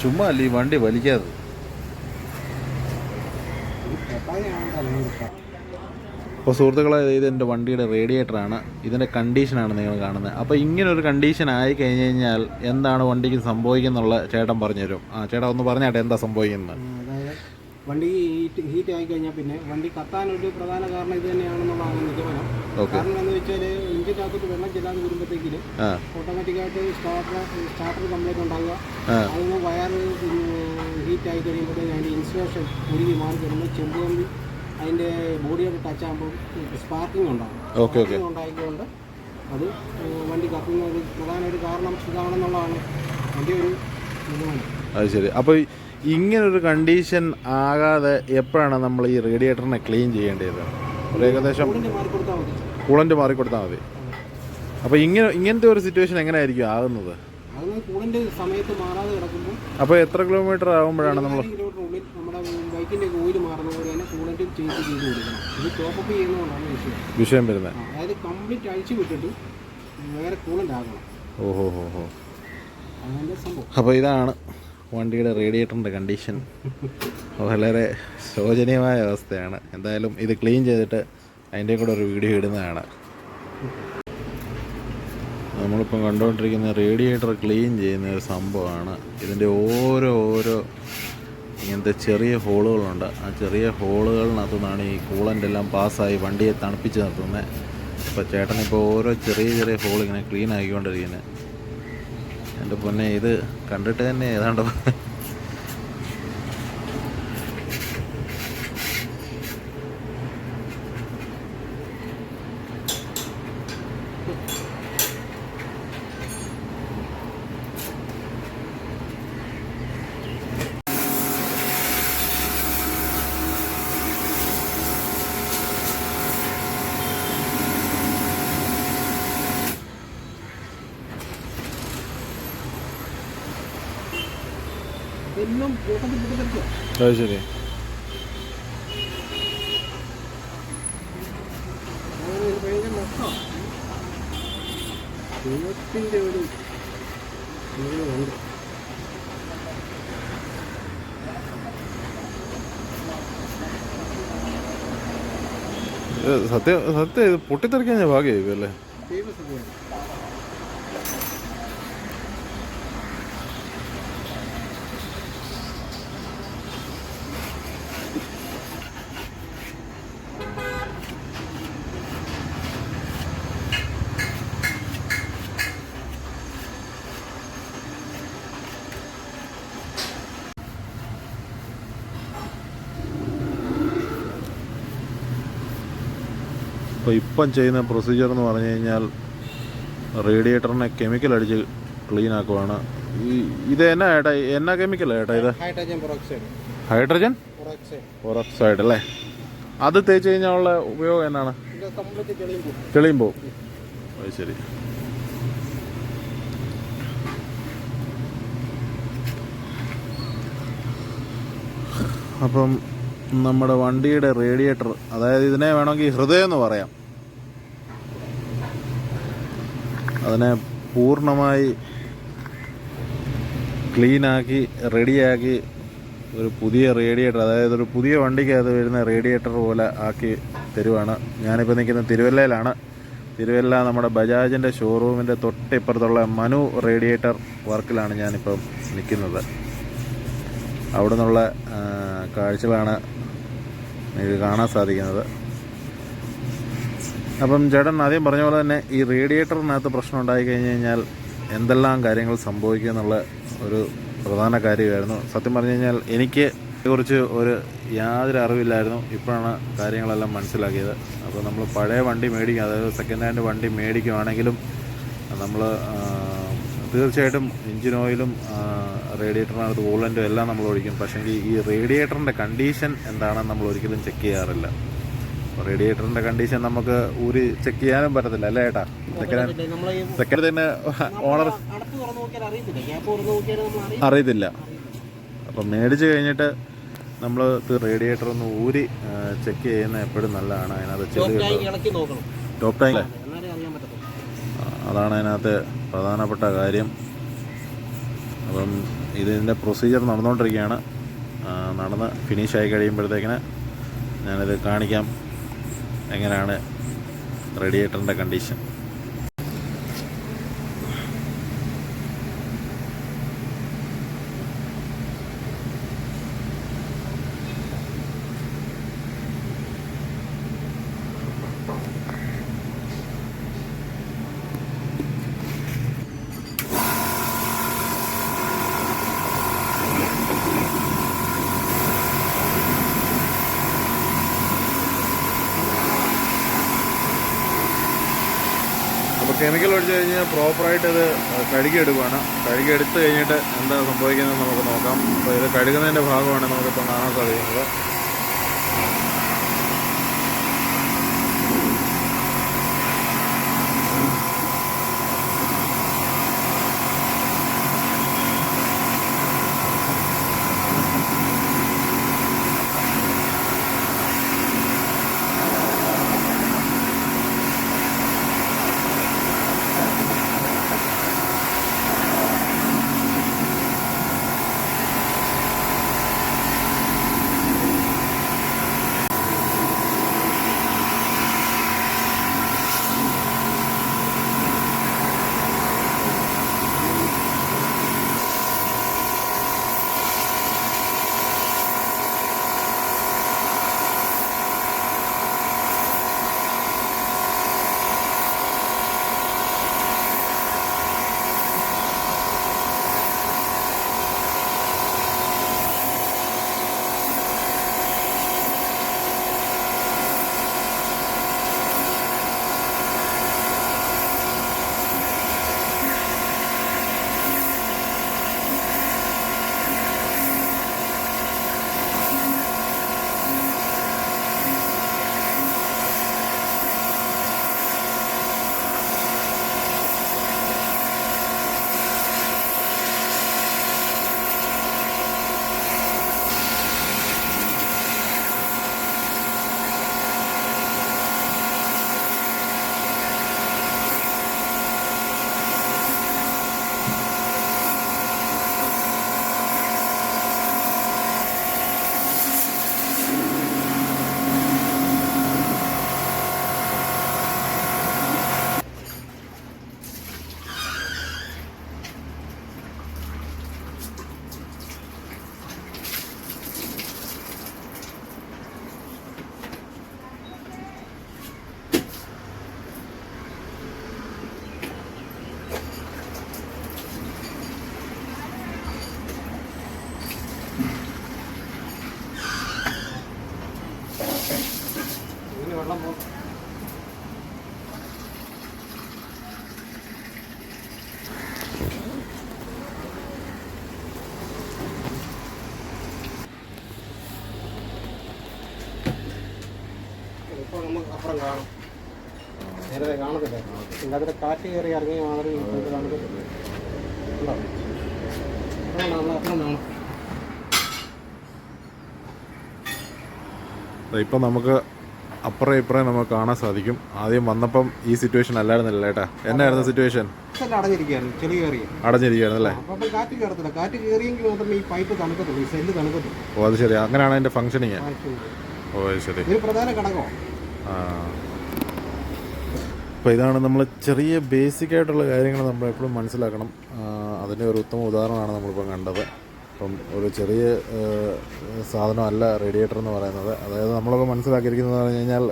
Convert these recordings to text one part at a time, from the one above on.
ചുമ്മാ അല്ല ഈ വണ്ടി വലിക്കാതെ. അപ്പോൾ സുഹൃത്തുക്കളെ, ഇത് എൻ്റെ വണ്ടിയുടെ റേഡിയേറ്ററാണ്. ഇതിൻ്റെ കണ്ടീഷനാണ് നിങ്ങൾ കാണുന്നത്. അപ്പോൾ ഇങ്ങനൊരു കണ്ടീഷൻ ആയി കഴിഞ്ഞ് കഴിഞ്ഞാൽ എന്താണ് വണ്ടിക്ക് സംഭവിക്കുന്നുള്ള ചേട്ടൻ പറഞ്ഞുതരും. ചേട്ടാ ഒന്ന് പറഞ്ഞാട്ടെ എന്താ സംഭവിക്കുന്നത്. അതായത് വണ്ടി ഹീറ്റ് ആയി കഴിഞ്ഞാൽ പിന്നെ വണ്ടി കത്താനൊരു പ്രധാന കാരണം ഇത് തന്നെയാണെന്നുള്ളതാണ് നിഗമനം. കാരണം എന്ന് വെച്ചാൽ എഞ്ചിനകത്തോട്ട് വെള്ളം ചെല്ലാതെ വരുമ്പോഴത്തേക്കിന് ഓട്ടോമാറ്റിക്കായിട്ട് സ്റ്റാർട്ടർ കംപ്ലൈൻറ്റ് ഉണ്ടാകുക. അതിന് വയർ ഹീറ്റ് ആയി കഴിയുമ്പോഴത്തേക്ക് അതിൻ്റെ ഇൻസുലേഷൻ ഉരുകി മാറി കഴിയുമ്പോൾ ചെമ്പ് കമ്പി അതിൻ്റെ ബോഡിയോട് ടച്ച് ആകുമ്പോൾ സ്പാർക്കിംഗ് ഉണ്ടാകും. സ്പാർക്കിംഗ് ഉണ്ടായിക്കൊണ്ട് അത് വണ്ടി കത്തുന്ന ഒരു പ്രധാന ഒരു കാരണം ഇതാണെന്നുള്ളതാണ് എൻ്റെ ഒരു നിഗമനം. അത് ശരി. അപ്പോൾ ഇങ്ങനൊരു കണ്ടീഷൻ ആകാതെ എപ്പോഴാണ് നമ്മൾ ഈ റേഡിയേറ്ററിനെ ക്ലീൻ ചെയ്യേണ്ടത്? ഒരു ഏകദേശം കൂളൻ്റ് മാറിക്കൊടുത്താൽ മതി. അപ്പോൾ ഇങ്ങനത്തെ ഒരു സിറ്റുവേഷൻ എങ്ങനെയായിരിക്കും ആകുന്നത്? കൂളൻ്റ് സമയത്ത് മാറാതെ കിടക്കുമ്പോൾ അപ്പോൾ എത്ര കിലോമീറ്റർ ആകുമ്പോഴാണ് നമ്മൾ കിലോമീറ്ററിനുള്ളിൽ നമ്മുടെ ബൈക്കിൻ്റെ ഓയിൽ മാറുന്ന പോലെ തന്നെ കൂളൻ്റും ചേഞ്ച് ചെയ്ത് കൊടുക്കണം. ഇത് ടോപ്പപ്പ് ചെയ്യുന്നതുകൊണ്ടാണ് വിഷയം വരുന്നത്. അതായത് കംപ്ലീറ്റ് അഴിച്ചു വിട്ടിട്ട് വേറെ കൂളൻ്റ് ആകണം. ഓഹോ. അങ്ങനെ സംഭവം. അപ്പോൾ ഇതാണ് വണ്ടിയുടെ റേഡിയേറ്ററിൻ്റെ കണ്ടീഷൻ. വളരെ ശോചനീയമായ അവസ്ഥയാണ്. എന്തായാലും ഇത് ക്ലീൻ ചെയ്തിട്ട് അതിൻ്റെ കൂടെ ഒരു വീഡിയോ ഇടുന്നതാണ്. നമ്മളിപ്പം കണ്ടുകൊണ്ടിരിക്കുന്ന റേഡിയേറ്റർ ക്ലീൻ ചെയ്യുന്ന ഒരു സംഭവമാണ്. ഇതിൻ്റെ ഓരോ ഇങ്ങനത്തെ ചെറിയ ഹോളുകളുണ്ട്. ആ ചെറിയ ഹോളുകളിനകത്തു നിന്നാണ് ഈ കൂളൻ്റ് എല്ലാം പാസ്സായി വണ്ടിയെ തണുപ്പിച്ച് നിർത്തുന്നത്. അപ്പോൾ ചേട്ടനിപ്പോൾ ഓരോ ചെറിയ ഹോൾ ഇങ്ങനെ ക്ലീൻ ആക്കിക്കൊണ്ടിരിക്കുന്നത്. എൻ്റെ പൊന്നെ, ഇത് കണ്ടിട്ട് തന്നെ ഏതാണ്ട് അത് ശരി. സത്യം ഇത് പൊട്ടിത്തെറിക്കാൻ ഞാൻ ഭാഗ്യമായി അല്ലേ? അപ്പോൾ ഇപ്പം ചെയ്യുന്ന പ്രൊസീജിയർ എന്ന് പറഞ്ഞു കഴിഞ്ഞാൽ റേഡിയേറ്ററിനെ കെമിക്കൽ അടിച്ച് ക്ലീൻ ആക്കുവാണ്. ഇത് എന്നാ കെമിക്കലാണ് ചേട്ടാ ഇത്? ഹൈഡ്രജൻ പെറോക്സൈഡ് അല്ലേ? അത് തേച്ച് കഴിഞ്ഞാലുള്ള ഉപയോഗം എന്നാണ്? തെളിയും പോവും. അത് ശരി. അപ്പം നമ്മുടെ വണ്ടിയുടെ റേഡിയേറ്റർ, അതായത് ഇതിനെ വേണമെങ്കിൽ ഹൃദയം എന്ന് പറയാം, അതിനെ പൂർണ്ണമായി ക്ലീനാക്കി റെഡിയാക്കി ഒരു പുതിയ റേഡിയേറ്റർ, അതായത് ഒരു പുതിയ വണ്ടിക്ക് അത് വരുന്ന റേഡിയേറ്റർ പോലെ ആക്കി തരുവാണ്. ഞാനിപ്പോൾ നിൽക്കുന്നത് തിരുവല്ലയിലാണ്. തിരുവല്ല നമ്മുടെ ബജാജിൻ്റെ ഷോറൂമിൻ്റെ തൊട്ടിപ്പുറത്തുള്ള മനു റേഡിയേറ്റർ വർക്കിലാണ് ഞാനിപ്പം നിൽക്കുന്നത്. അവിടെ നിന്നുള്ള കാഴ്ചകളാണ് നിങ്ങൾക്ക് കാണാൻ സാധിക്കുന്നത്. അപ്പം ചേട്ടൻ ആദ്യം പറഞ്ഞ പോലെ തന്നെ ഈ റേഡിയേറ്ററിനകത്ത് പ്രശ്നം ഉണ്ടായി കഴിഞ്ഞ് കഴിഞ്ഞാൽ എന്തെല്ലാം കാര്യങ്ങൾ സംഭവിക്കുക എന്നുള്ള ഒരു പ്രധാന കാര്യമായിരുന്നു. സത്യം പറഞ്ഞു കഴിഞ്ഞാൽ എനിക്ക് ഇതിനെക്കുറിച്ച് യാതൊരു അറിവില്ലായിരുന്നു. ഇപ്പോഴാണ് കാര്യങ്ങളെല്ലാം മനസ്സിലാക്കിയത്. അപ്പോൾ നമ്മൾ പഴയ വണ്ടി മേടിക്കും, അതായത് സെക്കൻഡ് ഹാൻഡ് വണ്ടി മേടിക്കുവാണെങ്കിലും നമ്മൾ തീർച്ചയായിട്ടും എഞ്ചിൻ ഓയിലും റേഡിയേറ്ററിനകത്ത് കൂളൻ്റും എല്ലാം നമ്മൾ ഒഴിക്കും. പക്ഷേ ഈ റേഡിയേറ്ററിൻ്റെ കണ്ടീഷൻ എന്താണെന്ന് നമ്മൾ ഒരിക്കലും ചെക്ക് ചെയ്യാറില്ല. റേഡിയേറ്ററിൻ്റെ കണ്ടീഷൻ നമുക്ക് ചെക്ക് ചെയ്യാനും പറ്റത്തില്ല അല്ലേ ഏട്ടാ? സെക്കൻഡ് തന്നെ ഓണർ അറിയത്തില്ല. അപ്പം മേടിച്ച് കഴിഞ്ഞിട്ട് നമ്മൾ റേഡിയേറ്റർ ഒന്ന് ഊരി ചെക്ക് ചെയ്യുന്ന എപ്പോഴും നല്ലതാണ്. അതിനകത്ത് ചെളി ടോപ്പ് ടാങ്ക് അതാണ് അതിനകത്ത് പ്രധാനപ്പെട്ട കാര്യം. അപ്പം ഇതിൻ്റെ പ്രൊസീജിയർ നടന്നുകൊണ്ടിരിക്കുകയാണ്. നടന്ന് ഫിനിഷായി കഴിയുമ്പോഴത്തേക്കിന് ഞാനിത് കാണിക്കാം എങ്ങനെയാണ് റേഡിയേറ്ററിൻ്റെ കണ്ടീഷൻ. അപ്പോൾ കെമിക്കൽ ഒഴിച്ച് കഴിഞ്ഞാൽ പ്രോപ്പറായിട്ട് ഇത് കഴുകിയെടുക്കുകയാണ്. കഴുകിയെടുത്ത് കഴിഞ്ഞിട്ട് എന്താ സംഭവിക്കുന്നത് നമുക്ക് നോക്കാം. അപ്പോൾ ഇത് കഴുകുന്നതിൻ്റെ ഭാഗമാണ് നമുക്കിപ്പോൾ കാണാൻ സാധിക്കുന്നത്. വെള്ളം പോകും. ഇപ്പോൾ നമുക്ക് അപ്പുറം കാണാം. നേരത്തെ കാണത്തില്ല. പിന്നെ അതിൻ്റെ കാറ്റ് കയറി ഇറങ്ങി മാത്രമേ ഇപ്പോൾ കാണത്തില്ല. അപ്പുറം കാണാം. ഇപ്പം നമുക്ക് അപ്പുറം ഇപ്പുറം നമുക്ക് കാണാൻ സാധിക്കും. ആദ്യം വന്നപ്പം ഈ സിറ്റുവേഷൻ അല്ലായിരുന്നല്ലോ ഏട്ടാ. എന്നായിരുന്നു സിറ്റുവേഷൻ? അടഞ്ഞിരിക്കുകയായിരുന്നല്ലേ? കാറ്റ് കയറത്തില്ല. കാറ്റ് കയറിയെങ്കിൽ മാത്രമേ ഈ പൈപ്പ് തണുക്കത്തുള്ളൂ, ഈ സെല്ല് തണുക്കത്തുള്ളൂ. ഓ അത് ശരി, അങ്ങനെയാണ് അതിൻ്റെ ഫംഗ്ഷനിങ്. ഓ ശരി, ഒരു പ്രധാന ഘടകമാണ്. അപ്പോൾ ഇതാണ് നമ്മൾ ചെറിയ ബേസിക് ആയിട്ടുള്ള കാര്യങ്ങൾ നമ്മൾ എപ്പോഴും മനസ്സിലാക്കണം. അതിൻ്റെ ഒരു ഉത്തമ ഉദാഹരണമാണ് നമ്മളിപ്പം കണ്ടത്. അപ്പം ഒരു ചെറിയ സാധനമല്ല റേഡിയേറ്റർ എന്ന് പറയുന്നത്. അതായത് നമ്മളൊക്കെ മനസ്സിലാക്കിയിരിക്കുന്നത് പറഞ്ഞു കഴിഞ്ഞാൽ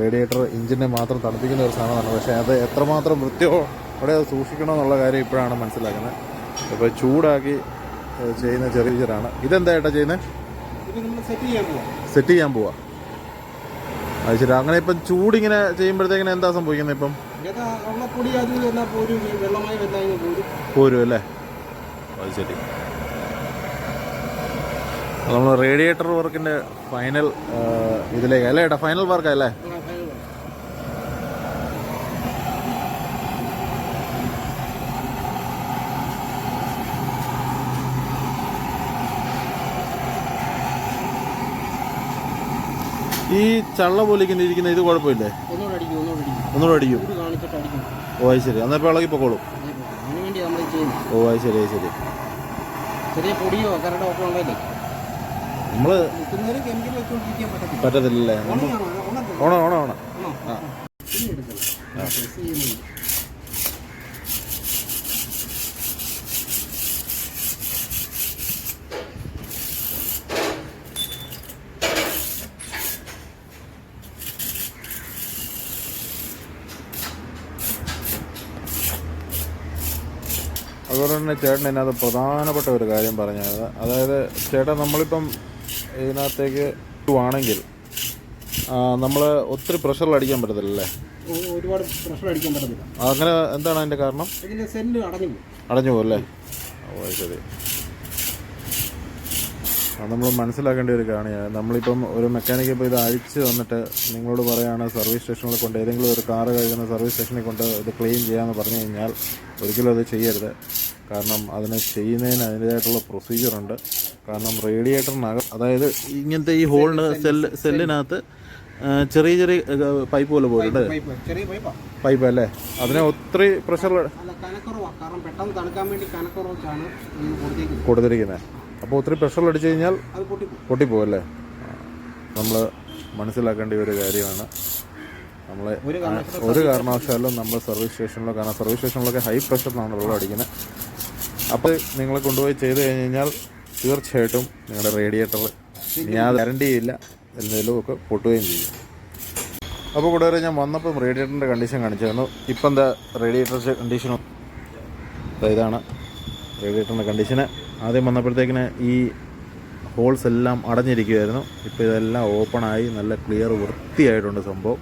റേഡിയേറ്റർ എഞ്ചിനെ മാത്രം തണുപ്പിക്കുന്ന ഒരു സാധനമാണ്. പക്ഷേ അത് എത്രമാത്രം വൃത്തിയോടെ അത് സൂക്ഷിക്കണമെന്നുള്ള കാര്യം ഇപ്പോഴാണ് മനസ്സിലാക്കുന്നത്. ഇപ്പോൾ ചൂടാക്കി ചെയ്യുന്ന ചെറിയതാണ്. ഇതെന്താ ഏട്ടാ ചെയ്യുന്നത്? സെറ്റ് ചെയ്യാൻ പോവാ. അത് ശരി. അങ്ങനെ ഇപ്പം ചൂടിങ്ങനെ ചെയ്യുമ്പോഴത്തേക്കിന് എന്താ സംഭവിക്കുന്നത്? ഇപ്പം പോരും അല്ലേ? അത് ശരി. നമ്മൾ റേഡിയേറ്റർ വർക്കിൻ്റെ ഫൈനൽ ഇതിലേക്ക് അല്ലേ ഏട്ടാ? ഫൈനൽ വർക്കല്ലേ? ഈ ചള്ള പോലെ ഇങ്ങനെ ഇരിക്കുന്ന ഇത് കുഴപ്പമില്ലേ? ഒന്നുകൂടെ അടിക്കും. ഒന്നുകൂടെ അടിക്കും. ഇത് കാണിച്ചിട്ട് അടിക്കും. ഓ അത് ശരി. അന്നപ്പോൾ ഇളകി പൊക്കോളും. അതിന് വേണ്ടി നമ്മൾ ചെയ്യുന്നത്. ഓ അത് ശരി. ചെറിയ പൊടിയോ കരടോ ഒക്കെ ഉണ്ടെങ്കിൽ നമ്മൾ കെമിക്കൽ വെച്ചുകൊണ്ടിരിക്കാൻ പറ്റത്തില്ലല്ലേ? ഓണം ആ അതുപോലെ തന്നെ ചേട്ടൻ ഇതിനകത്ത് പ്രധാനപ്പെട്ട ഒരു കാര്യം പറഞ്ഞത്, അതായത് ചേട്ടൻ നമ്മളിപ്പം ഇതിനകത്തേക്ക് ആണെങ്കിൽ നമ്മൾ ഒത്തിരി പ്രഷറിൽ അടിക്കാൻ പറ്റത്തില്ലല്ലേ? ഒരുപാട് പ്രഷർ അടിക്കാൻ പറ്റത്തില്ല. അങ്ങനെ എന്താണ് അതിൻ്റെ കാരണം? ഇതിൻ്റെ സെല്ല് അടഞ്ഞു പോകും അല്ലേ? ഓ ശരി. അത് നമ്മൾ മനസ്സിലാക്കേണ്ട ഒരു കാര്യമാണ്. നമ്മളിപ്പം ഒരു മെക്കാനിക്ക് ഇപ്പോൾ ഇത് അഴിച്ച് തന്നിട്ട് നിങ്ങളോട് പറയുകയാണ് സർവീസ് സ്റ്റേഷനിൽ കൊണ്ട് ഏതെങ്കിലും ഒരു കാറ് കഴുകുന്ന സർവീസ് സ്റ്റേഷനിൽ കൊണ്ട് ഇത് ക്ലീൻ ചെയ്യാമെന്ന് പറഞ്ഞു കഴിഞ്ഞാൽ ഒരിക്കലും അത് ചെയ്യരുത്. കാരണം അതിന് ചെയ്യുന്നതിന് അതിൻ്റേതായിട്ടുള്ള പ്രൊസീജിയറുണ്ട്. കാരണം റേഡിയേറ്ററിനകം, അതായത് ഇങ്ങനത്തെ ഈ ഹോളിന് സെല്ലിനകത്ത് ചെറിയ പൈപ്പ് പോലെ പോയിട്ടുണ്ട്. പൈപ്പ് അല്ലേ? അതിനെ ഒത്തിരി പ്രഷർ കൊടുത്തിരിക്കുന്നത്. അപ്പോൾ ഒത്തിരി പ്രഷറിൽ അടിച്ചു കഴിഞ്ഞാൽ പൊട്ടിപ്പോവല്ലേ? നമ്മൾ മനസ്സിലാക്കേണ്ട ഒരു കാര്യമാണ്. നമ്മൾ ഒരു കാരണവശാലും നമ്മൾ സർവീസ് സ്റ്റേഷനിലോ, കാരണം സർവീസ് സ്റ്റേഷനിലൊക്കെ ഹൈ പ്രഷറിലാണ് വെള്ളം അടിക്കുന്നത്. അപ്പോൾ നിങ്ങളെ കൊണ്ടുപോയി ചെയ്ത് കഴിഞ്ഞ് കഴിഞ്ഞാൽ തീർച്ചയായിട്ടും നിങ്ങളുടെ റേഡിയേറ്റർ യാതൊരു ഗ്യാരണ്ടിയില്ല, എന്തെങ്കിലും ഒക്കെ പൊട്ടുകയും ചെയ്യും. അപ്പോൾ കൂടെ ഞാൻ വന്നപ്പം റേഡിയേറ്ററിൻ്റെ കണ്ടീഷൻ കാണിച്ചു തന്നു. ഇപ്പം എന്താ റേഡിയേറ്ററിൻ്റെ കണ്ടീഷനും ഇതാണ് റേഡിയേറ്ററിൻ്റെ കണ്ടീഷന്. ആദ്യം വന്നപ്പോഴത്തേക്കിന് ഈ ഹോൾസ് എല്ലാം അടഞ്ഞിരിക്കുമായിരുന്നു. ഇപ്പോൾ ഇതെല്ലാം ഓപ്പണായി നല്ല ക്ലിയർ വൃത്തിയായിട്ടുണ്ട് സംഭവം.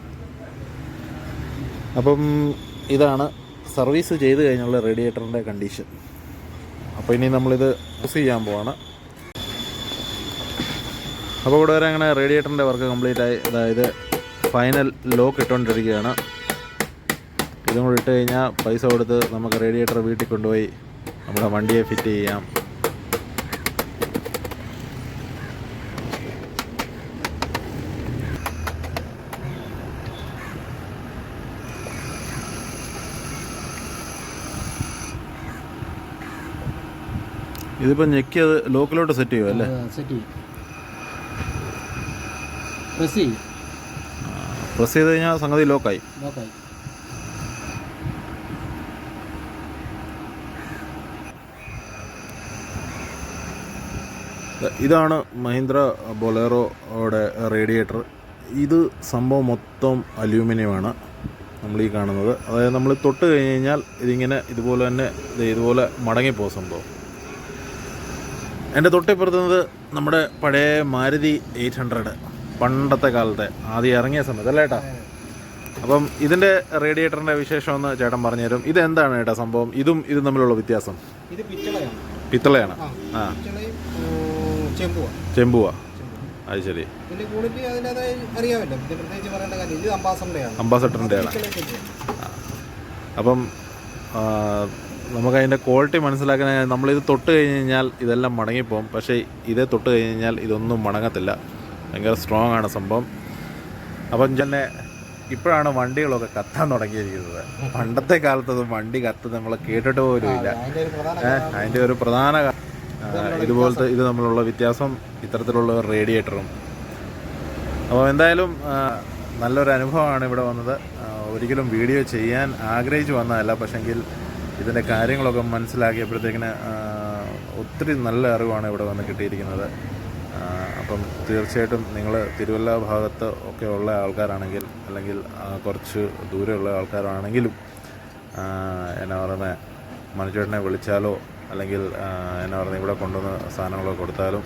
അപ്പം ഇതാണ് സർവീസ് ചെയ്ത് കഴിഞ്ഞുള്ള റേഡിയേറ്ററിൻ്റെ കണ്ടീഷൻ. അപ്പോൾ ഇനി നമ്മളിത് യൂസ് ചെയ്യാൻ പോവാണ്. അപ്പോൾ ഇവിടെ വരെ അങ്ങനെ റേഡിയേറ്ററിൻ്റെ വർക്ക് കംപ്ലീറ്റ് ആയി. അതായത് ഫൈനൽ ലോക്ക് ഇട്ടുകൊണ്ടിരിക്കുകയാണ്. ഇതും കൂടി ഇട്ട് കഴിഞ്ഞാൽ പൈസ കൊടുത്ത് നമുക്ക് റേഡിയേറ്റർ വീട്ടിൽ കൊണ്ടുപോയി നമ്മുടെ വണ്ടിയെ ഫിറ്റ് ചെയ്യാം. ഇതിപ്പോൾ ഞെക്കി അത് ലോക്കിലോട്ട് സെറ്റ് ചെയ്യുമോ അല്ലേ? പ്രസ് ചെയ്ത് കഴിഞ്ഞാൽ സംഗതി ലോക്കായി. ഇതാണ് മഹീന്ദ്ര ബൊലേറോയുടെ റേഡിയേറ്റർ. ഇത് സംഭവം മൊത്തം അലൂമിനിയമാണ് നമ്മൾ ഈ കാണുന്നത്. അതായത് നമ്മൾ തൊട്ട് കഴിഞ്ഞ് കഴിഞ്ഞാൽ ഇതിങ്ങനെ ഇതുപോലെ തന്നെ ഇതുപോലെ മടങ്ങിപ്പോകും സംഭവം. എൻ്റെ തൊട്ടിപ്പുറത്തുന്നത് നമ്മുടെ പഴയ മാരുതി 800 പണ്ടത്തെ കാലത്തെ ആദ്യം ഇറങ്ങിയ സമയത്ത് അല്ലേ ഏട്ടാ? അപ്പം ഇതിൻ്റെ റേഡിയേറ്ററിൻ്റെ വിശേഷം ഒന്ന് ചേട്ടൻ പറഞ്ഞുതരും. ഇതെന്താണ് ഏട്ടാ സംഭവം? ഇതും തമ്മിലുള്ള വ്യത്യാസം? ഇത് പിത്തളയാണ്. ആ ചെമ്പുവാ. അത് ശരി. അംബാസഡറിൻ്റെ ആണ്. അപ്പം നമുക്കതിൻ്റെ ക്വാളിറ്റി മനസ്സിലാക്കാൻ നമ്മളിത് തൊട്ട് കഴിഞ്ഞ് കഴിഞ്ഞാൽ ഇതെല്ലാം മടങ്ങിപ്പോകും. പക്ഷേ ഇതേ തൊട്ട് കഴിഞ്ഞ് കഴിഞ്ഞാൽ ഇതൊന്നും മടങ്ങത്തില്ല. ഭയങ്കര സ്ട്രോങ് ആണ് സംഭവം. അപ്പം തന്നെ ഇപ്പോഴാണ് വണ്ടികളൊക്കെ കത്താൻ തുടങ്ങിയിരിക്കുന്നത്. പണ്ടത്തെ കാലത്തത് വണ്ടി കത്ത് നമ്മൾ കേട്ടിട്ട് പോലും ഇല്ല. അതിൻ്റെ ഒരു പ്രധാന ഇതുപോലത്തെ ഇത് തമ്മിലുള്ള വ്യത്യാസം ഇത്തരത്തിലുള്ള റേഡിയേറ്ററും. അപ്പോൾ എന്തായാലും നല്ലൊരു അനുഭവമാണ് ഇവിടെ വന്നത്. ഒരിക്കലും വീഡിയോ ചെയ്യാൻ ആഗ്രഹിച്ചു വന്നതല്ല, പക്ഷെങ്കിൽ ഇതിൻ്റെ കാര്യങ്ങളൊക്കെ മനസ്സിലാക്കിയപ്പോഴത്തേക്കിന് ഒത്തിരി നല്ല അറിവാണ് ഇവിടെ വന്ന് കിട്ടിയിരിക്കുന്നത്. അപ്പം തീർച്ചയായിട്ടും നിങ്ങൾ തിരുവല്ല ഭാഗത്ത് ഒക്കെ ഉള്ള ആൾക്കാരാണെങ്കിൽ, അല്ലെങ്കിൽ കുറച്ച് ദൂരെയുള്ള ആൾക്കാരാണെങ്കിലും എന്നാ പറയുന്നത് മനുഷ്യനെ വിളിച്ചാലോ അല്ലെങ്കിൽ എന്നാ പറയുന്നത് ഇവിടെ കൊണ്ടുവന്ന് സാധനങ്ങളൊക്കെ കൊടുത്താലും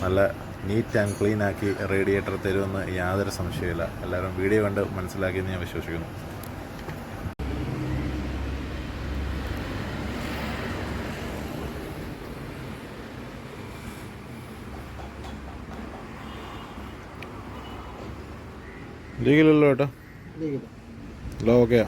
നല്ല നീറ്റ് ആൻഡ് ക്ലീൻ ആക്കി റേഡിയേറ്റർ തരുമെന്ന് യാതൊരു സംശയമില്ല. എല്ലാവരും വീഡിയോ കണ്ട് മനസ്സിലാക്കിയെന്ന് ഞാൻ വിശ്വസിക്കുന്നു. ലീഗിലല്ലോ ഏട്ടാ? എല്ലാം ഓക്കെയാ?